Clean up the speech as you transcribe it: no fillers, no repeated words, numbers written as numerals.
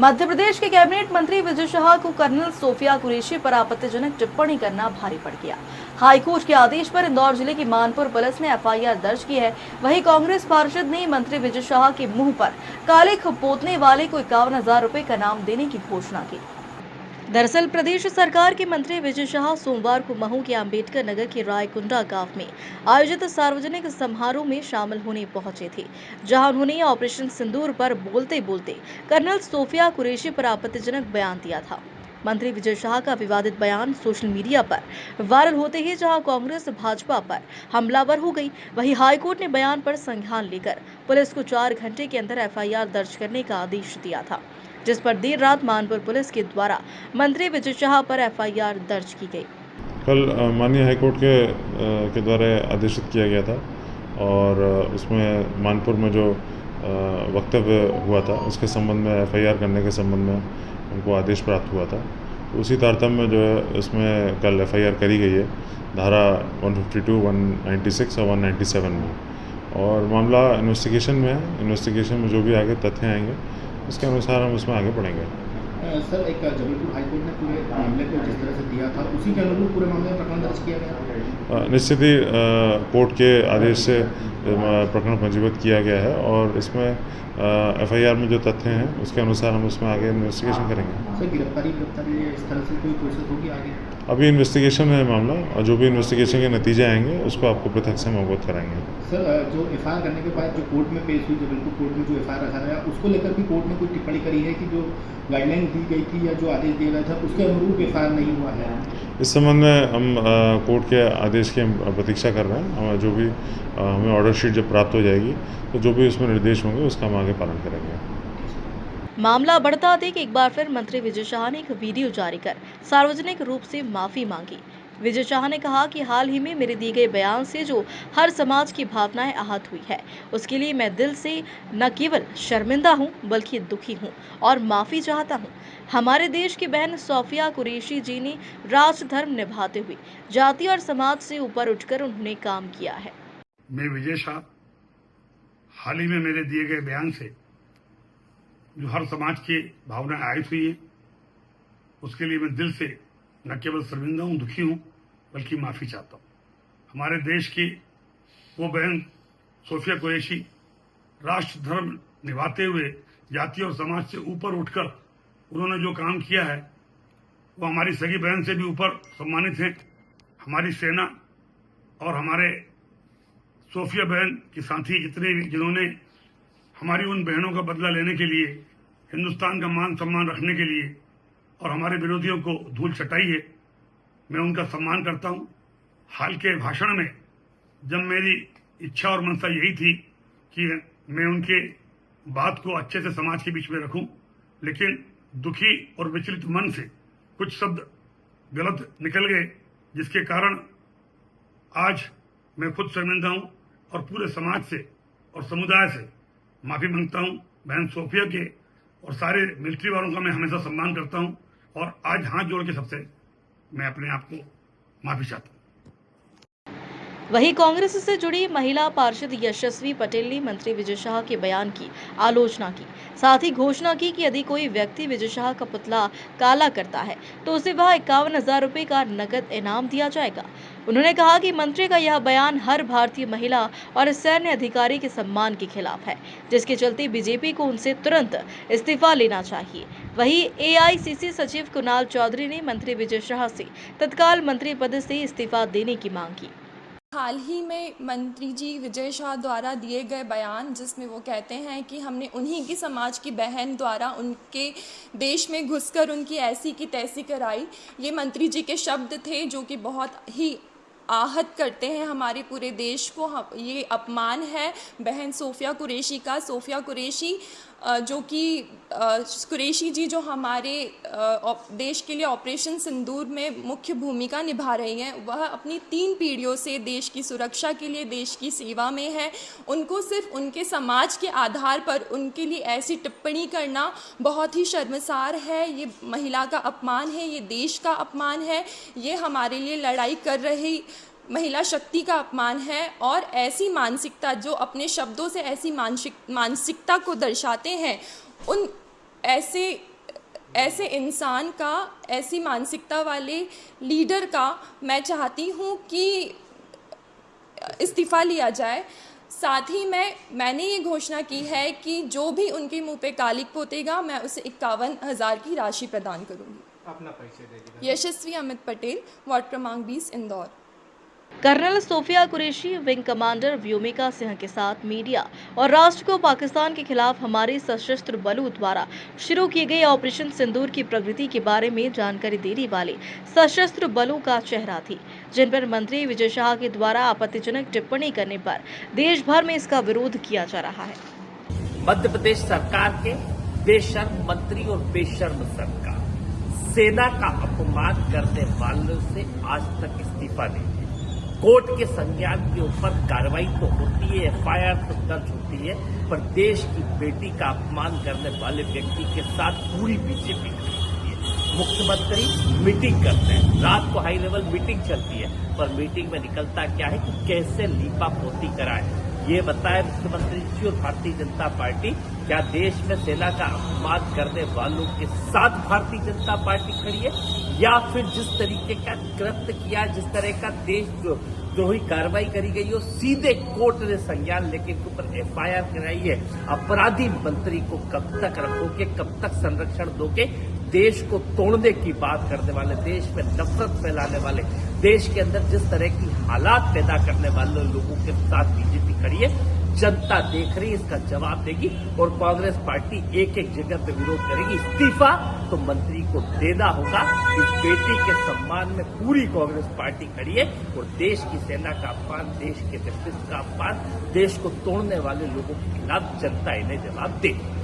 मध्य प्रदेश के कैबिनेट मंत्री विजय शाह को कर्नल सोफिया कुरैशी पर आपत्तिजनक टिप्पणी करना भारी पड़ गया। हाईकोर्ट के आदेश पर इंदौर जिले की मानपुर पुलिस ने एफआईआर दर्ज की है। वहीं कांग्रेस पार्षद ने मंत्री विजय शाह के मुंह पर काले पोतने वाले को 51,000 रुपए का इनाम देने की घोषणा की। दरअसल प्रदेश सरकार के मंत्री विजय शाह सोमवार को महू के अंबेडकर नगर के रायकुंडा गांव में आयोजित सार्वजनिक समारोह में शामिल होने पहुंचे थे, जहां उन्होंने ऑपरेशन सिंदूर पर बोलते बोलते कर्नल सोफिया कुरैशी पर आपत्तिजनक बयान दिया था। मंत्री विजय शाह का विवादित बयान सोशल मीडिया पर वायरल होते ही जहां कांग्रेस भाजपा पर हमलावर हो गई, वहीं हाईकोर्ट ने बयान पर संज्ञान लेकर पुलिस को 4 घंटे के अंदर एफआईआर दर्ज करने का आदेश दिया था, जिस पर देर रात मानपुर पुलिस के द्वारा मंत्री विजय शाह पर एफआईआर दर्ज की गई। कल माननीय हाईकोर्ट के द्वारा आदेशित किया गया था और उसमें मानपुर में जो वक्तव्य हुआ था उसके संबंध में एफआईआर करने के संबंध में उनको आदेश प्राप्त हुआ था। तो उसी तारतम्य में जो है इसमें कल एफआईआर करी गई है धारा 152, 196 और 197 में, और मामला इन्वेस्टिगेशन में है। इन्वेस्टिगेशन में जो भी आगे तथ्य आएंगे उसके अनुसार हम उसमें आगे बढ़ेंगे। सर, एक जबलपुर हाईकोर्ट ने पूरे मामले को जिस तरह से दिया था उसी के अनुरूप पूरे मामले में प्रकरण दर्ज किया गया। निश्चित ही कोर्ट के आदेश से प्रकरण पंजीबद्ध किया गया है और इसमें एफआईआर में जो तथ्य हैं उसके अनुसार हम उसमें आगे इन्वेस्टिगेशन करेंगे। सर, गिरफ्तारी इस तरह से कोई प्रोसेस होगी आगे? अभी इन्वेस्टिगेशन है मामला, और जो भी इन्वेस्टिगेशन के नतीजे आएंगे उसको आपको पृथक से हम अवगत कराएंगे। सर, जो एफआईआर करने के बाद जो कोर्ट में पेश हुई, जबलपुर कोर्ट में जो एफआईआर रखा गया उसको लेकर भी कोर्ट ने कोई टिप्पणी करी है कि जो गाइडलाइन दी गई थी या जो आदेश दिया गया था उसके अनुरूप एफआईआर नहीं हुआ है? इस संबंध में हम कोर्ट के आदेश की प्रतीक्षा कर रहे हैं। जो भी हमें ऑर्डर शीट जब प्राप्त हो जाएगी तो जो भी उसमें निर्देश होंगे उसका हम आगे पालन करेंगे। मामला बढ़ता देख एक बार फिर मंत्री विजय शाह ने एक वीडियो जारी कर सार्वजनिक रूप से माफी मांगी। विजय शाह ने कहा कि हाल ही में मेरे दिए गए बयान से जो हर समाज की भावनाएं आहत हुई है, उसके लिए मैं दिल से न केवल शर्मिंदा हूं बल्कि दुखी हूं और माफी चाहता हूं। हमारे देश की बहन सोफिया कुरैशी जी ने राजधर्म निभाते हुए जाति और समाज से ऊपर उठकर उन्होंने काम किया है। मैं विजय शाह हाल ही में मेरे दिए गए बयान से जो हर समाज की भावनाएं आहत हुई है, उसके लिए मैं दिल से न केवल शर्मिंदा हूं, दुखी हूं, बल्कि माफी चाहता हूं। हमारे देश की वो बहन सोफिया कुरैशी राष्ट्र धर्म निभाते हुए जाति और समाज से ऊपर उठकर उन्होंने जो काम किया है वो हमारी सगी बहन से भी ऊपर सम्मानित हैं। हमारी सेना और हमारे सोफिया बहन के साथी जितने भी जिन्होंने हमारी उन बहनों का बदला लेने के लिए, हिंदुस्तान का मान सम्मान रखने के लिए और हमारे विरोधियों को धूल चटाई है, मैं उनका सम्मान करता हूं। हाल के भाषण में जब मेरी इच्छा और मनसा यही थी कि मैं उनके बात को अच्छे से समाज के बीच में रखूं, लेकिन दुखी और विचलित मन से कुछ शब्द गलत निकल गए, जिसके कारण आज मैं खुद शर्मिंदा हूं और पूरे समाज से और समुदाय से माफी मांगता हूं। बहन सोफिया के और सारे मिलिट्री वालों का मैं हमेशा सम्मान करता हूं और आज हाथ जोड़ के सबसे मैं अपने आप को माफी चाहता हूं। वहीं कांग्रेस से जुड़ी महिला पार्षद यशस्वी पटेल ने मंत्री विजय शाह के बयान की आलोचना की। साथ ही घोषणा की कि यदि कोई व्यक्ति विजय शाह का पुतला काला करता है तो उसे वह 51,000 रुपए का नकद इनाम दिया जाएगा। उन्होंने कहा कि मंत्री का यह बयान हर भारतीय महिला और सैन्य अधिकारी के सम्मान के खिलाफ है, जिसके चलते बीजेपी को उनसे तुरंत इस्तीफा लेना चाहिए। वहीं एआईसीसी सचिव कुणाल चौधरी ने मंत्री विजय शाह से तत्काल मंत्री पद से इस्तीफा देने की मांग की। हाल ही में मंत्री जी विजय शाह द्वारा दिए गए बयान, जिसमें वो कहते हैं कि हमने उन्हीं की समाज की बहन द्वारा उनके देश में घुसकर उनकी ऐसी की तैसी कराई, ये मंत्री जी के शब्द थे जो कि बहुत ही आहत करते हैं हमारे पूरे देश को। ये अपमान है बहन सोफिया कुरैशी का। सोफिया कुरैशी जो कि कुरैशी जी जो हमारे देश के लिए ऑपरेशन सिंदूर में मुख्य भूमिका निभा रही हैं, वह अपनी 3 पीढ़ियों से देश की सुरक्षा के लिए देश की सेवा में है। उनको सिर्फ उनके समाज के आधार पर उनके लिए ऐसी टिप्पणी करना बहुत ही शर्मसार है। ये महिला का अपमान है, ये देश का अपमान है, ये हमारे लिए लड़ाई कर रही महिला शक्ति का अपमान है। और ऐसी मानसिकता जो अपने शब्दों से ऐसी मानसिकता को दर्शाते हैं, उन ऐसे ऐसे इंसान का, ऐसी मानसिकता वाले लीडर का मैं चाहती हूँ कि इस्तीफ़ा लिया जाए। साथ ही मैंने ये घोषणा की है कि जो भी उनके मुंह पे कालिक पोतेगा मैं उसे 51,000 की राशि प्रदान करूंगी। अपना परिचय दे दीजिए। यशस्वी अमित पटेल, वार्ड क्रमांक 20, Indore. Colonel Sofiya Qureshi wing commander Vyomika Singh के साथ मीडिया और राष्ट्र को पाकिस्तान के खिलाफ हमारे सशस्त्र बलों द्वारा शुरू किए गए ऑपरेशन सिंदूर की प्रगति के बारे में जानकारी देने वाले सशस्त्र बलों का चेहरा थी, जिन पर मंत्री विजय शाह के द्वारा आपत्तिजनक टिप्पणी करने पर देश भर में इसका विरोध किया जा रहा है। मध्य प्रदेश सरकार के बेशर्म मंत्री और बेशर्म सरकार सेना का अपमान करने वालों से आज तक इस्तीफा नहीं दिया। कोर्ट के संज्ञान के ऊपर कार्रवाई तो होती है, एफआईआर तो दर्ज होती है, पर देश की बेटी का अपमान करने वाले व्यक्ति के साथ पूरी बीजेपी खड़ी होती है। मुख्यमंत्री मीटिंग करते हैं, रात को हाई लेवल मीटिंग चलती है, पर मीटिंग में निकलता क्या है कि कैसे लीपा पोती कराए। ये बताए मुख्यमंत्री जी और भारतीय जनता पार्टी, क्या देश में सेना का अपमान करने वालों के साथ भारतीय जनता पार्टी खड़ी है, या फिर जिस तरीके का कृत्य किया, जिस तरह का देशद्रोही कार्रवाई करी गई हो, सीधे कोर्ट ने संज्ञान लेके के ऊपर एफआईआर कराई है। अपराधी मंत्री को कब तक रखोगे, कब तक संरक्षण दोगे? देश को तोड़ने की बात करने वाले, देश में नफरत फैलाने वाले, देश के अंदर जिस तरह की हालात पैदा करने वाले लोगों के साथ बीजेपी खड़ी है। जनता देख रही है, इसका जवाब देगी और कांग्रेस पार्टी एक एक जगह पे विरोध करेगी। इस्तीफा तो मंत्री को देना होगा। इस बेटी के सम्मान में पूरी कांग्रेस पार्टी खड़ी है और देश की सेना का अपमान, देश के नेतृत्व का अपमान, देश को तोड़ने वाले लोगों के खिलाफ जनता इन्हें जवाब देगी।